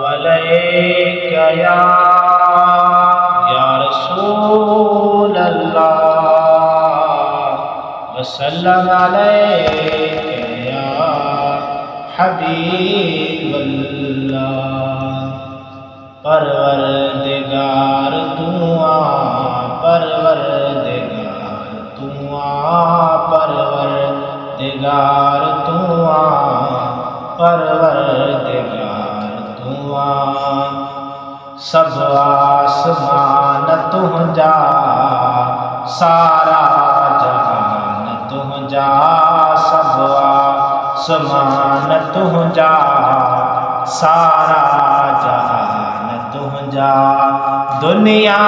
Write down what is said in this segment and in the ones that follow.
अलैका या रसूल अल्लाह वसल्लम अलैका या हबीब अल्लाह। परवरदिगार तू आ, परवरदिगार तू आ, परवरदिगार तू आ, परवरदिगार तू आ। सब आसमान तुझा, सारा जहान तुझा, सब आसमान तुझा, सारा जहान तुझा। दुनिया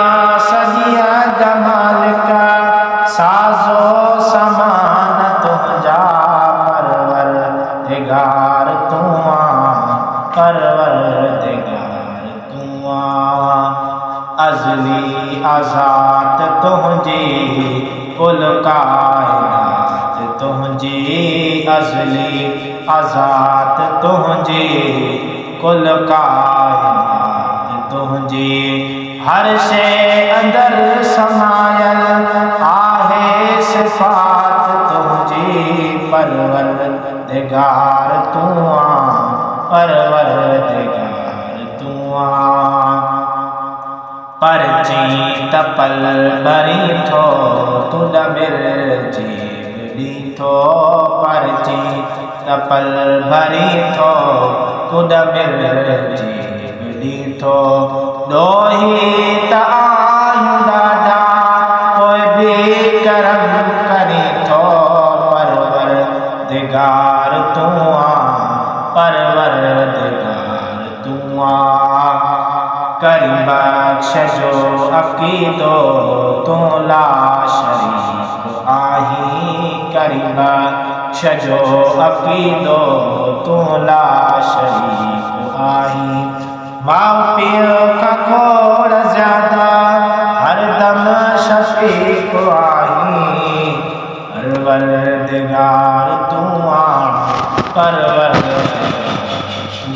सजिया जमाल का साजो समान तुझा, परवरदिगार तू आ, परवरदिगार तू आ। अज़ली आज़ात तुझी कुल कायनात तुझी, अज़ली आज़ात तुझी कुल कायनात तुझी। हर शे अंदर समायल आहे सिफ़ात तुझी, परवरदिगार तू आ, परवरदिगार तू आ। परची तपल भरी थो तुड बिरजीब ॾीठो, परची तपल भरी थो तुड बिरजीब ॾीठो। ॾोही त आहियूं ॾाढा पोइ बि करम करी थो, परवरदिगार तू आ, परवरदिगार तू आ। कर बख्श जो अक़ीदो तू ला शरीक आही, कर बख्श जो अक़ीदो तू ला शरीक आही। माँ पीओ का खोड़ ज़्यादा हरदम शफ़ीक आही, परवरदिगार तू आ, परवरदिगार तू